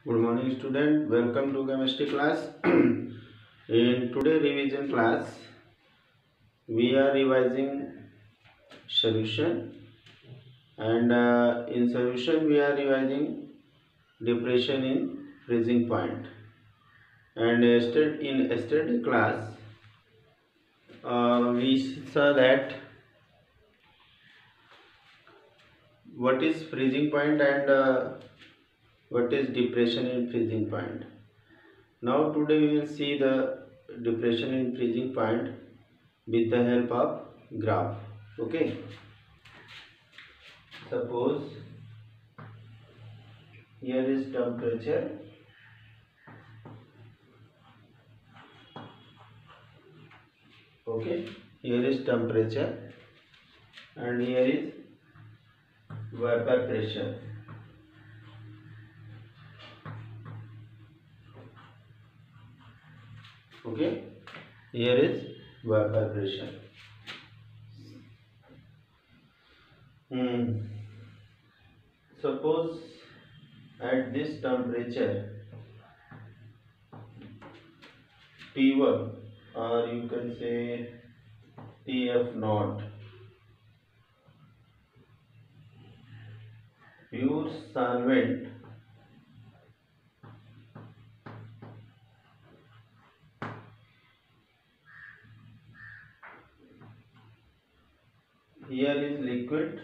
Good morning student, welcome to chemistry class. In today revision class, we are revising solution and in solution we are revising depression in freezing point. And in yesterday class, we saw that what is freezing point and what is depression in freezing point. Now today we will see the depression in freezing point with the help of graph. Okay, suppose here is temperature, okay, here is temperature and here is vapor pressure. Okay, here is vapor pressure. Suppose at this temperature T1, or you can say TF naught, pure solvent here is liquid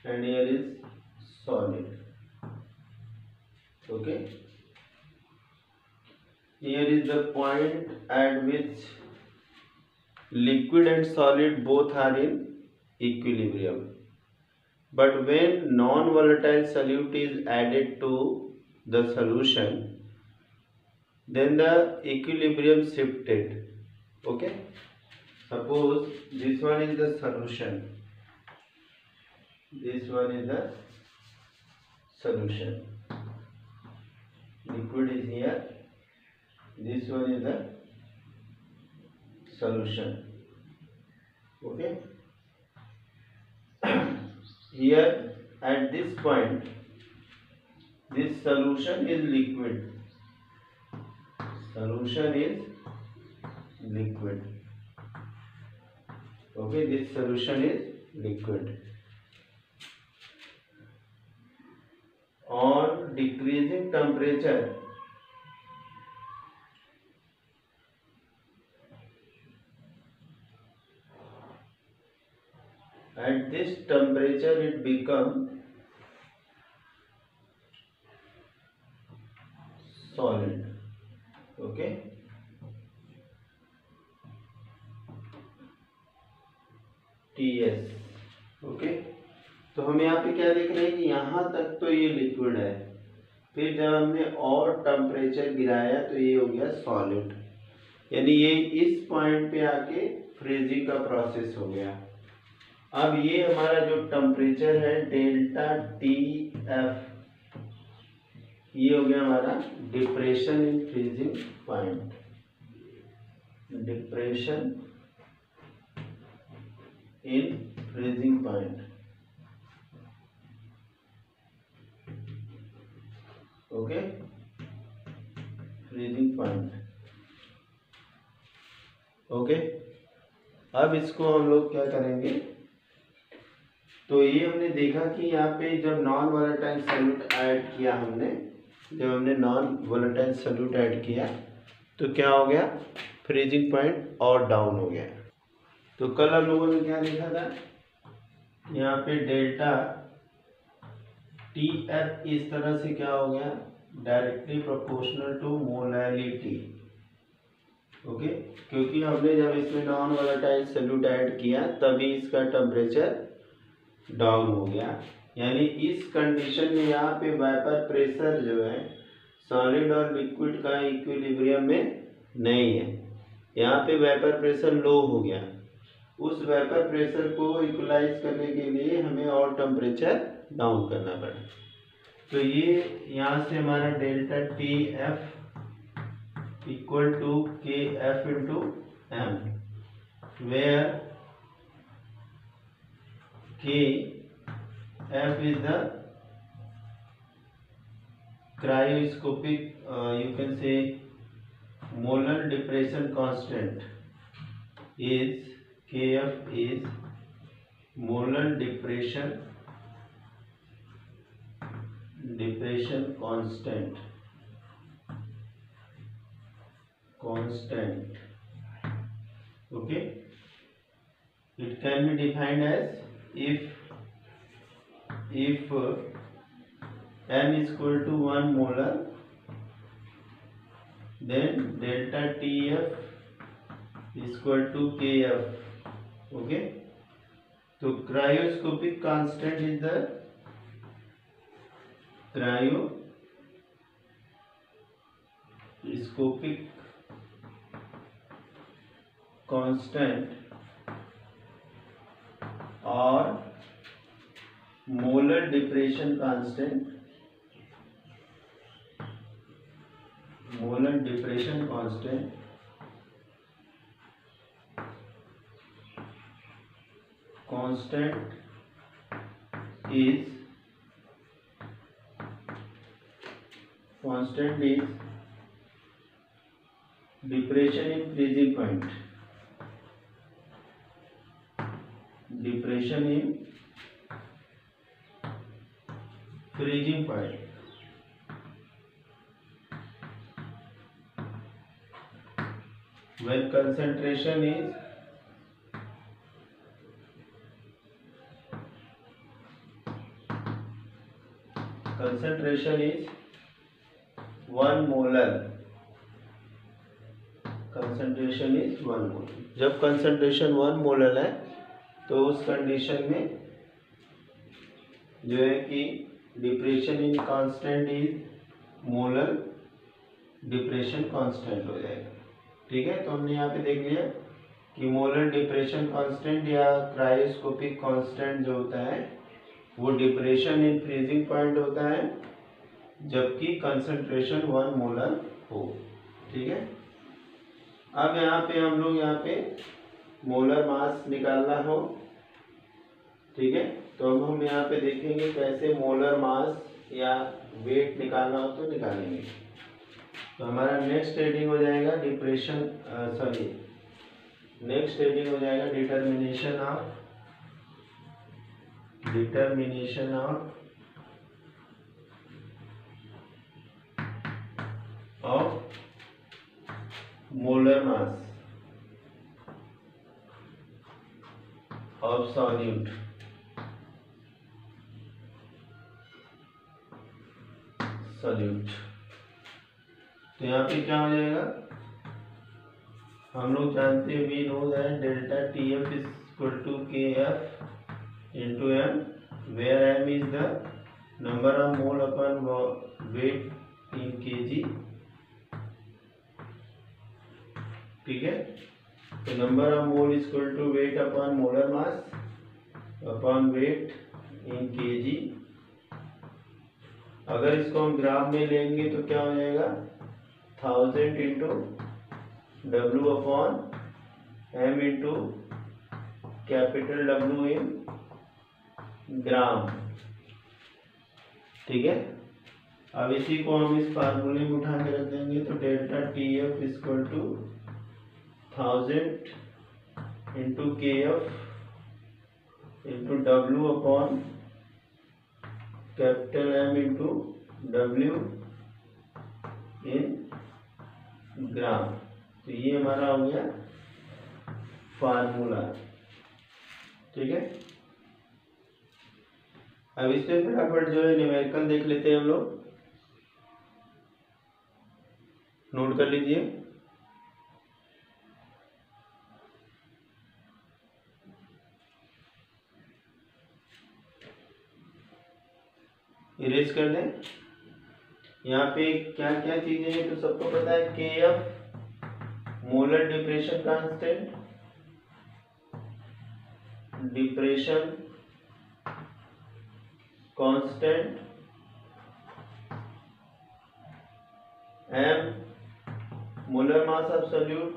and here is solid. Okay, here is the point at which liquid and solid both are in equilibrium. But when non-volatile solute is added to the solution, then the equilibrium shifted. Okay, suppose this one is the solution, this one is the solution, liquid is here, this one is the solution. Okay, here at this point this solution is liquid, okay, this solution is liquid. On decreasing temperature, at this temperature it becomes solid. Okay, TS. Okay, तो हम यहाँ पे क्या देख रहे हैं कि यहाँ तक तो ये लिक्विड है, फिर जब हमने और टेम्परेचर गिराया तो ये हो गया सॉलिड, यानी ये इस पॉइंट पे आके फ्रीजिंग का प्रोसेस हो गया। अब ये हमारा जो टेम्परेचर है डेल्टा टी एफ, ये हो गया हमारा depression in freezing point, depression in freezing point. Okay, freezing point. Okay, अब इसको हम लोग क्या करेंगे, तो ये हमने देखा कि यहाँ पे जब नॉन वोलेटाइल सॉल्यूट ऐड किया हमने, जब हमने नॉन वोलेटाइल सॉल्यूट ऐड किया तो क्या हो गया, फ्रीजिंग पॉइंट और डाउन हो गया। तो कल हम लोगों ने क्या देखा था, यहाँ पे डेल्टा टी एफ इस तरह से क्या हो गया, directly proportional to molality. Okay, क्योंकि हमने जब इसमें नॉन वोलेटाइल सॉल्यूट ऐड किया तभी इसका टेम्परेचर डाउन हो गया, यानी इस कंडीशन में यहाँ पे वेपर प्रेशर जो है सॉलिड और लिक्विड का इक्विलिब्रियम में नहीं है, यहाँ पे वेपर प्रेशर लो हो गया। उस वेपर प्रेशर को इक्वलाइज करने के लिए हमें और टेम्परेचर डाउन करना पड़ा। तो ये यहाँ से हमारा delta T F equal to K F into M, where K F is the cryoscopic, you can say molar depression constant is Kf is molar depression constant. Okay, it can be defined as if m is equal to 1 molar, then delta Tf is equal to Kf. Okay, so cryoscopic constant is the cryoscopic constant or molar depression constant. Constant is depression in freezing point. When concentration is concentration is 1 molar. जब concentration 1 molar है तो उस condition में जो है कि depression in constant is molar depression constant हो जाएगा। ठीक है, तो हमने यहाँ पे देख लिया कि मोलर डिप्रेशन कांस्टेंट या क्रायोस्कोपिक कांस्टेंट जो होता है वो डिप्रेशन इन फ्रीजिंग पॉइंट होता है जबकि कंसंट्रेशन 1 मोलर हो। ठीक है, अब यहाँ पे हम लोग मोलर मास निकालना हो। ठीक है, तो अब हम यहाँ पे देखेंगे कैसे मोलर मास या वेट निकालना हो तो निकालेंगे। तो हमारा नेक्स्ट हेडिंग हो जाएगा determination of molar mass of solute. तो यहाँ पे क्या हो जाएगा, हम लोग जानते हैं we know that delta TF is equal to KF into m, where m is the number of mole upon weight in kg। ठीक है, तो number of mole is equal to weight upon molar mass upon weight in kg। अगर इसको हम ग्राम में लेंगे तो क्या हो जाएगा, 1000 into W upon m into capital W in ग्राम। ठीक है, अब इसी को हम इस फार्मूले में उठा के रख देंगे तो delta TF equal to 1000 into KF into W upon capital M into W in gram. तो ये हमारा हो गया फार्मूला। ठीक है, अब इसमें फटाफट जो है न्यूमेरिकल देख लेते हैं हम लोग, नोट कर लीजिए। इरेज कर दें। यहाँ पे क्या क्या चीजें हैं तो सबको पता है, KF molar depression constant, M molar mass of solute,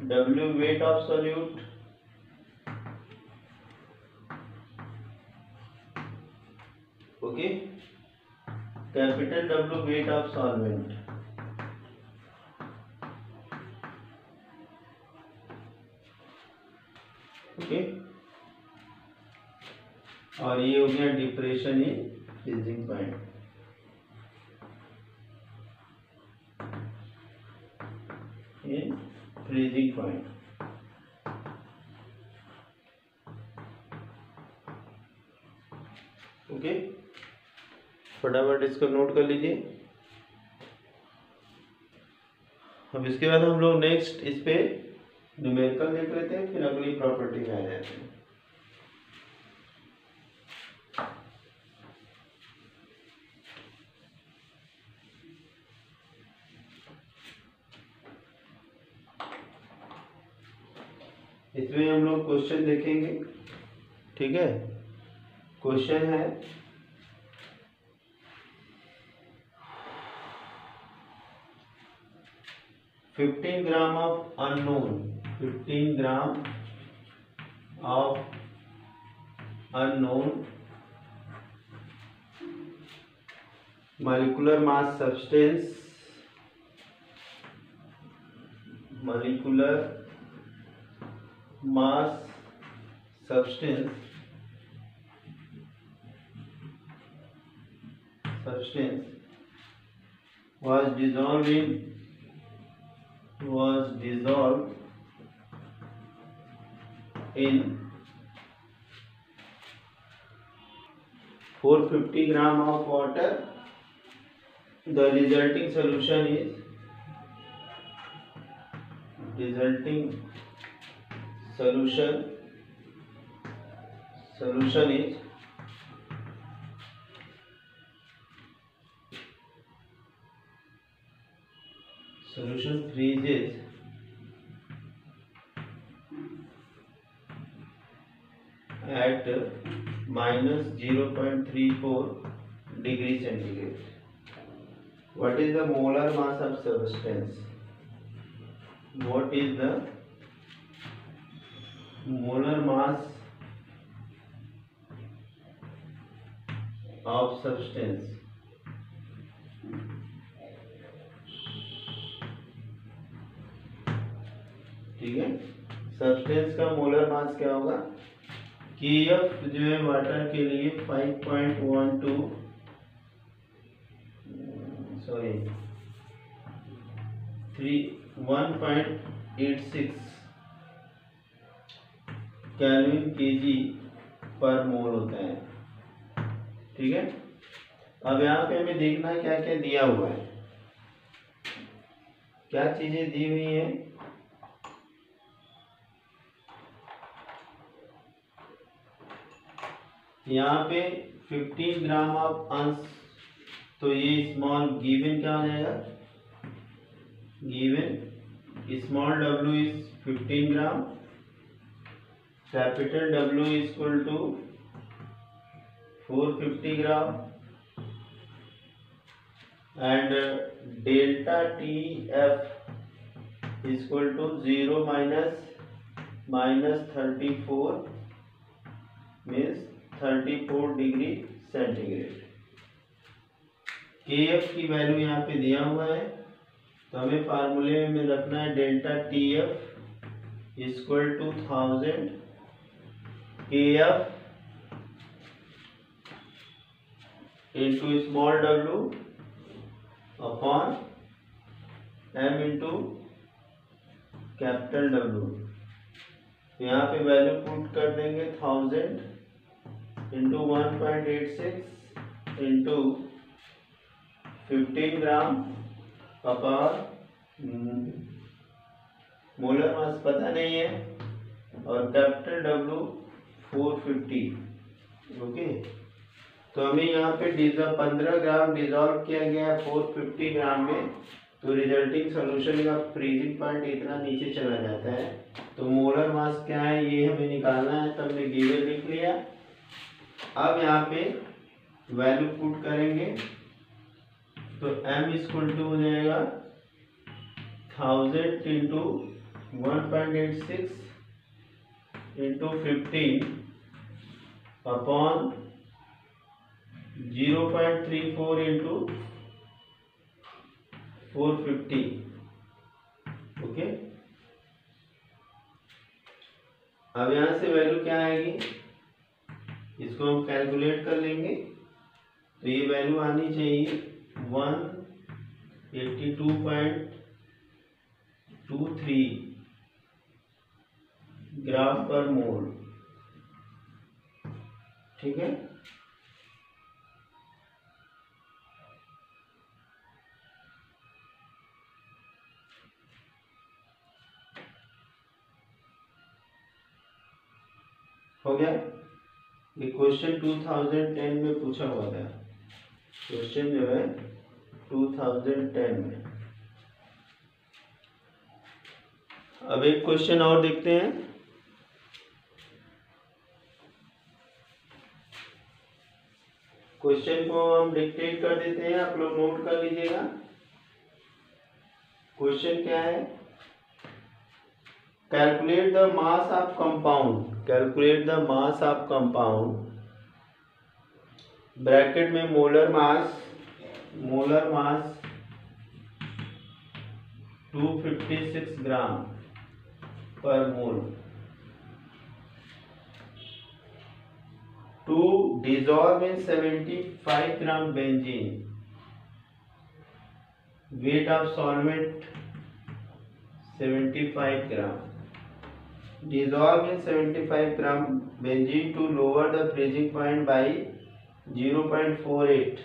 W weight of solute, okay, capital W weight of solvent, okay, और ये हो गया depression in freezing point. In freezing point, okay, फटाफट इसको नोट कर लीजिए। अब इसके बाद हम लोग नेक्स्ट इस पे न्यूमेरिकल देख लेते हैं, फिर अगली प्रॉपर्टी में आ जाते हैं। इसमें हम लोग क्वेश्चन देखेंगे, ठीक है। क्वेश्चन है $15 gram of unknown, 15 gram of unknown molecular mass substance, molecular mass substance was dissolved in 450 gram of water. The resulting solution is solution freezes at minus 0.34 degree centigrade. What is the molar mass of substance? What is the molar mass of substance? ठीक है, substance का molar mass क्या होगा? KF जो है water के लिए 5.12 1.86 kelvin kg पर मोल होता है, ठीक है। अब यहाँ पे हमें देखना है क्या क्या दिया हुआ है, क्या चीजें दी हुई हैं। यहाँ पे 15 ग्राम ऑफ अंश, तो ये स्मॉल गिवन क्या हो जाएगा? Given small w is 15 gram, capital W is equal to 450 gram and delta TF is equal to 0 minus 34 means 34 degree centigrade. KF की वैल्यू यहाँ पे दिया हुआ है, तो हमें फार्मूले में रखना है delta TF equal to 1000 KF into small w upon m into capital W। यहाँ पे वैल्यू पुट कर देंगे 1000 into 1.86 into 15 gram upon molar mass पता नहीं है और कैपिटल W 450, ओके। तो हमें यहाँ पे 15 ग्राम डिजॉल्व किया गया 450 ग्राम में, तो रिजल्टिंग सोल्यूशन का फ्रीजिंग पॉइंट इतना नीचे चला जाता है। तो मोलर मास क्या है ये हमें निकालना है, तो हमने गिवन लिख लिया। अब यहाँ पे वैल्यू पुट करेंगे, तो m इक्वल टू हो जाएगा 1000 into 1.86 into 15 upon 0.34 into 450। Okay, अब यहां से वैल्यू क्या आएगी, इसको हम कैलकुलेट कर लेंगे। तो ये वैल्यू आनी चाहिए 182.23 ग्राम पर मोल। ठीक है, हो गया। ये क्वेश्चन 2010 में पूछा हुआ था, क्वेश्चन जो है 2010 में। अब एक क्वेश्चन और देखते हैं। क्वेश्चन को हम डिक्टेट कर देते हैं, आप लोग नोट कर लीजिएगा। क्वेश्चन क्या है, calculate the mass of compound, calculate the mass of compound, bracket में मोलर मास 256 ग्राम पर mole, to dissolve in 75 gram benzene, weight of solvent 75 gram, dissolve in 75 gram benzene to lower the freezing point by 0.48,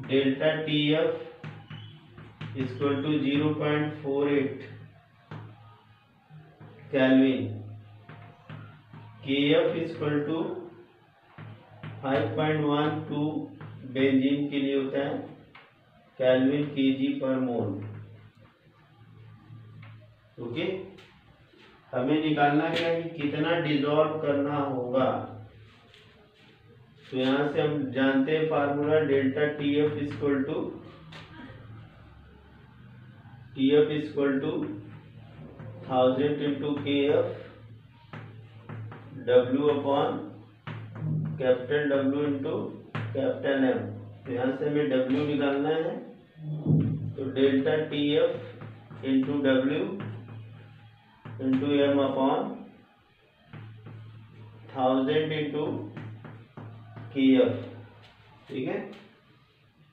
delta TF is equal to 0.48 Kelvin, KF is equal to 5.12 benzene के लिए होता है kelvin kg पर मोल। Okay, हमें निकालना क्या है कि कितना डिसॉल्व करना होगा। तो यहां से हम जानते हैं formula delta TF equal to 1000 into KF W upon capital W into capital M। तो यहां से हमें W निकालना है, तो delta TF into W into M upon 1000 into KF। ठीक है,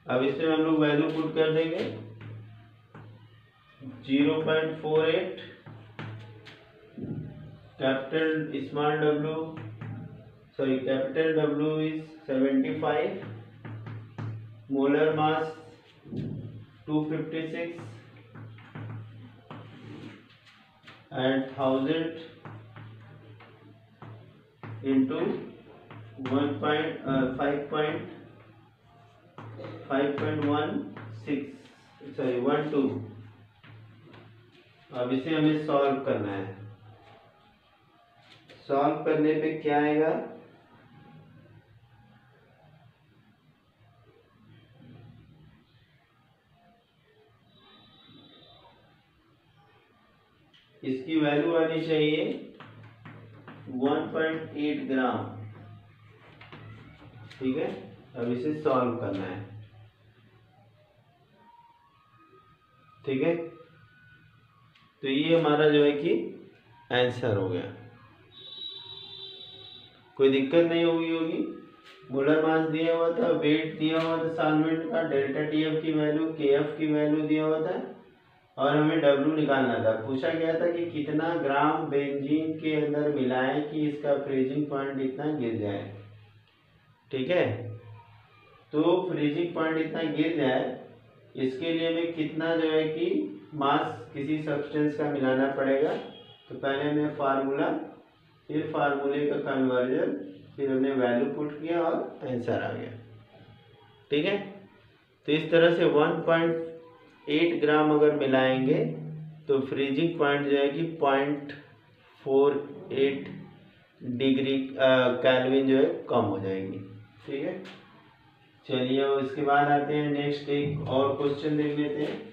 अब इसमें हम लोग वैल्यू पुट कर देंगे 0.48, capital W is 75, molar mass 256 and 1000 into 5.12। अब इसे हमें सॉल्व करना है। सॉल्व करने पे क्या आएगा, इसकी वैल्यू आनी चाहिए 1.8 ग्राम। ठीक है, अब इसे सॉल्व करना है। ठीक है, तो ये हमारा जो है कि आंसर हो गया। कोई दिक्कत नहीं होगी। मोलर मास दिया हुआ था, वेट दिया हुआ था सॉल्वेंट का, डेल्टा TF की वैल्यू, KF की वैल्यू दिया हुआ था और हमें W निकालना था। पूछा गया था कि कितना ग्राम बेंजीन के अंदर मिलाएं कि इसका फ्रीजिंग पॉइंट इतना गिर जाए। ठीक है, तो फ्रीजिंग पॉइंट इतना गिर जाए, इसके लिए हमें कितना जो है कि मास किसी सब्सटेंस का मिलाना पड़ेगा। तो पहले हमें फार्मूला, फिर फार्मूले का कन्वर्जन, फिर हमने वैल्यू पुट किया और आंसर आ गया। ठीक है, तो इस तरह से 1.8 ग्राम अगर मिलाएंगे तो फ्रीजिंग पॉइंट जो है कि 0.48 डिग्री केल्विन जो है कम हो जाएगी। ठीक है, चलिए और इसके बाद आते हैं नेक्स्ट, एक और क्वेश्चन देख लेते हैं।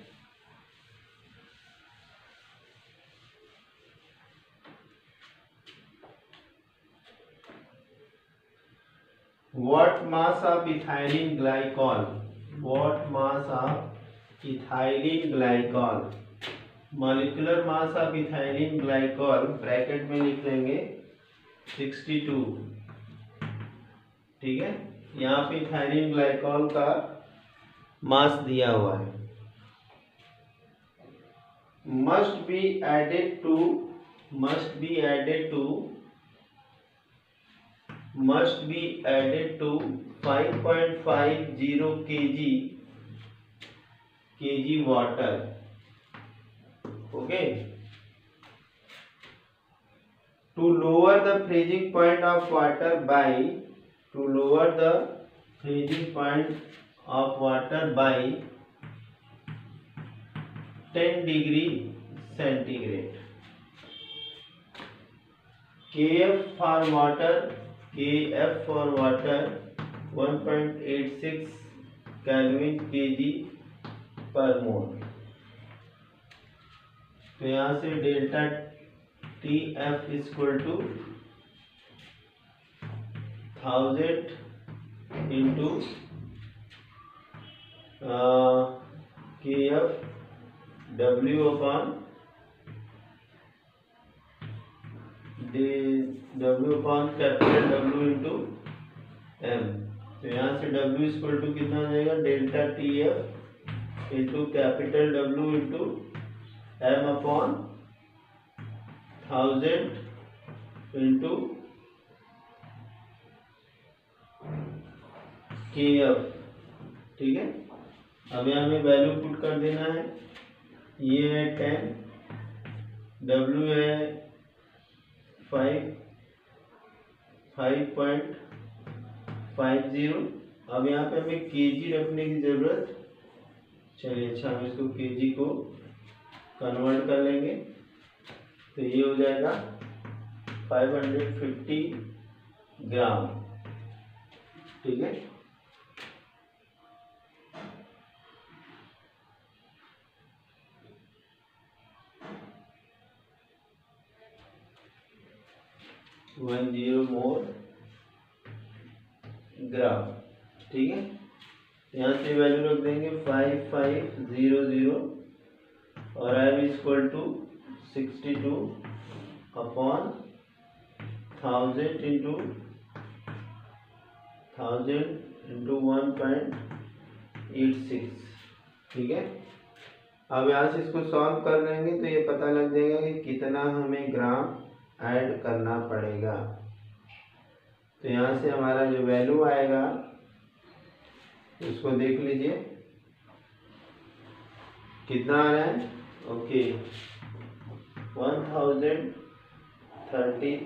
what mass of ethylene glycol, what mass of ethylene glycol, molecular mass of ethylene glycol bracket में लिख लेंगे 62। ठीक है, यहाँ पे इथाइलिन ग्लाइकॉल का मास दिया हुआ है। must be added to 5.50 kg water. Okay, to lower the freezing point of water by 10 degree centigrade. KF for water 1.86 Kelvin kg per mole। तो यहाँ से delta TF equal to 1000 into KF W upon capital W into M। तो यहाँ से W equal to कितना हो जाएगा, delta TF into capital W into M upon 1000 into KF। ठीक है, अब यहाँ में वैल्यू पुट कर देना है। ये है 10, W है 5.50। अब यहाँ पे हमें केजी रखने की जरूरत, चलिए अच्छा हम इसको केजी को कन्वर्ट कर लेंगे। तो ये हो जाएगा 550 ग्राम। ठीक है, वन 0 मोर ग्राम। ठीक है, यहाँ से वैल्यू रख देंगे 5500 और M equal to 62 upon 1000 into 1.86। ठीक है, अब यहाँ से इसको सॉल्व कर लेंगे तो ये पता लग जाएगा कि कितना हमें ग्राम ऐड करना पड़ेगा। तो यहाँ से हमारा जो वैल्यू आएगा उसको देख लीजिए कितना आ रहा है। ओके, 1833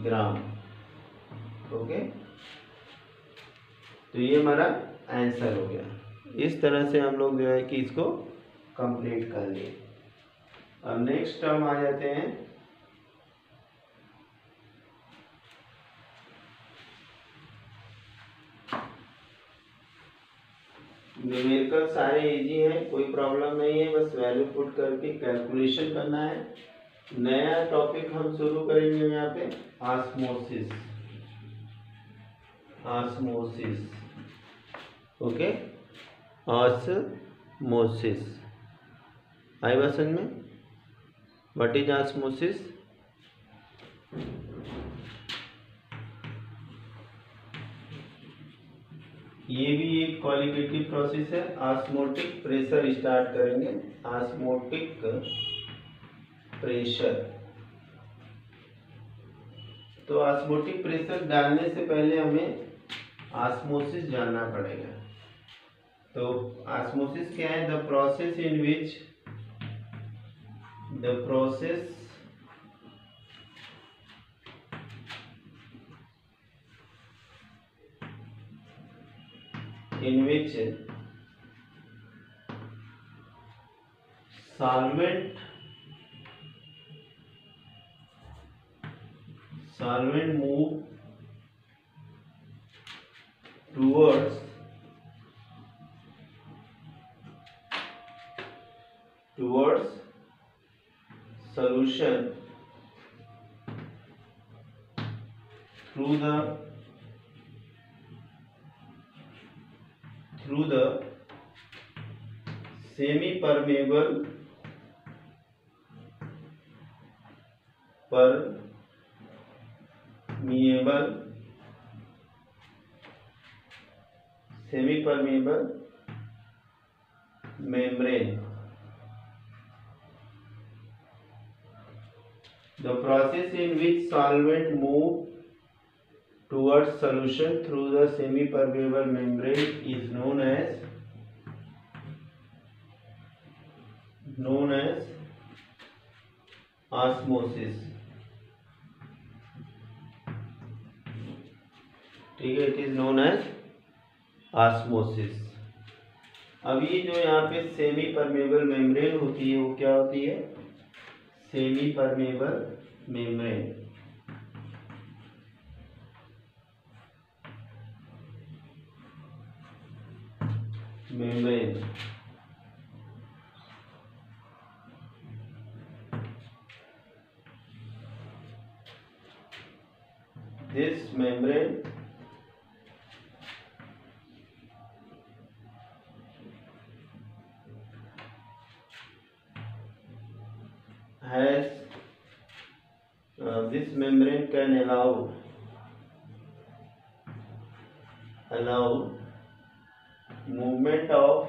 ग्राम। ओके, तो ये हमारा आंसर हो गया। इस तरह से हम लोग जो है कि इसको कंप्लीट कर लिए। अब नेक्स्ट टर्म आ जाते हैं न्यूमेरिकल। सारे इजी हैं, कोई प्रॉब्लम नहीं है, बस वैल्यू पुट करके कैलकुलेशन करना है। नया टॉपिक हम शुरू करेंगे यहाँ पे ऑस्मोसिस। ओके, ऑस्मोसिस आई बात समझ में? What is osmosis? ये भी एक क्वालिटेटिव प्रोसेस है। ऑस्मोटिक प्रेशर स्टार्ट करेंगे। ऑस्मोटिक प्रेशर, तो ऑस्मोटिक प्रेशर डालने से पहले हमें ऑस्मोसिस जानना पड़ेगा। तो ऑस्मोसिस क्या है? The process in which solvent move towards solution through the semi-permeable membrane. The process in which solvent move towards solution through the semi-permeable membrane is known as osmosis. ठीक है, it is known as osmosis. अब ये जो यहाँ पे semi permeable membrane होती है वो क्या होती है? Semi permeable membrane. This membrane can allow movement of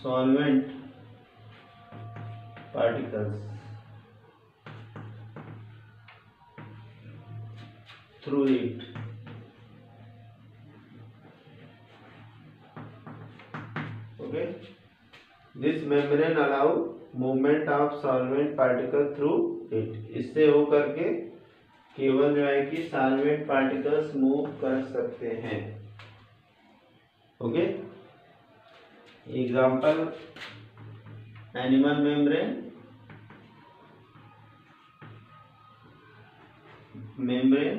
solvent particles through it. Okay, this membrane allow movement of solvent particle through it. इससे होकर के केवल जो है कि सॉल्वेंट पार्टिकल्स मूव कर सकते हैं. Okay, example animal membrane,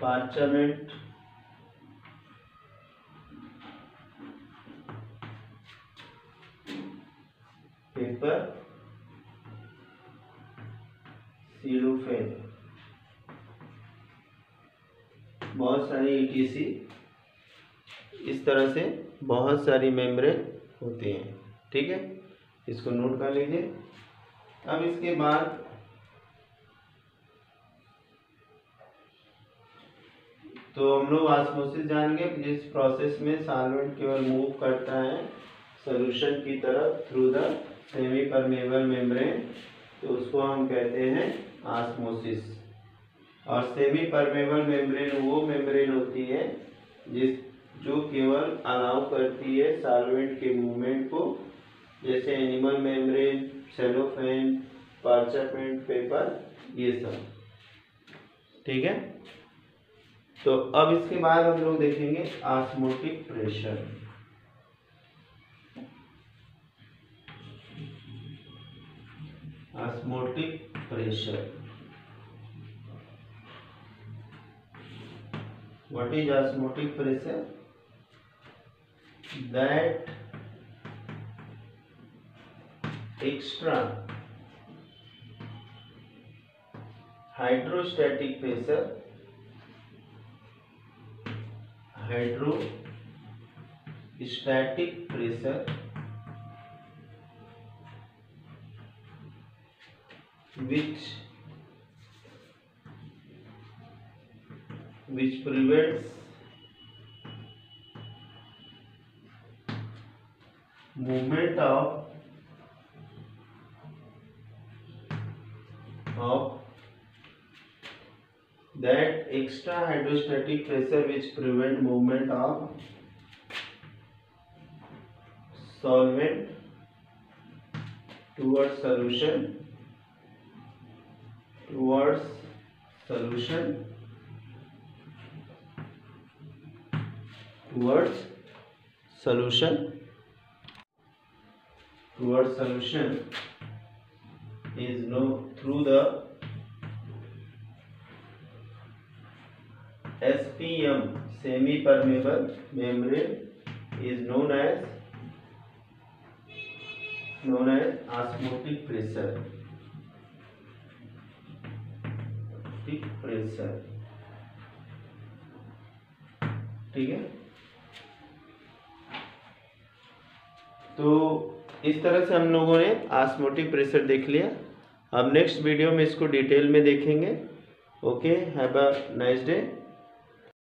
parchment, paper, cellophane, बहुत सारी ETC. इस तरह से बहुत सारी मेम्ब्रेन होती हैं. ठीक है, इसको नोट कर लीजिए. अब इसके बाद तो हम लोग ऑस्मोसिस जान गए, जिस प्रोसेस में सॉल्वेंट केवल मूव करता है सॉल्यूशन की तरफ through the semi permeable membrane, तो उसको हम कहते हैं ऑस्मोसिस. और सेमी परमेबल मेम्ब्रेन वो मेम्ब्रेन होती है जो केवल अलाउ करती है सॉल्वेंट के मूवमेंट को, जैसे animal membrane, cellophane, parchment paper, ये सब. ठीक है, तो अब इसके बाद हम लोग देखेंगे osmotic pressure. Osmotic pressure. What is osmotic pressure? That extra hydrostatic pressure which prevents movement of that extra hydrostatic pressure which prevent movement of solvent towards solution is known through the SPM semi permeable membrane is known as osmotic pressure. ठीक है। तो इस तरह से हम लोगों ने osmotic pressure देख लिया। अब नेक्स्ट वीडियो में इसको डिटेल में देखेंगे। Okay, have a nice day.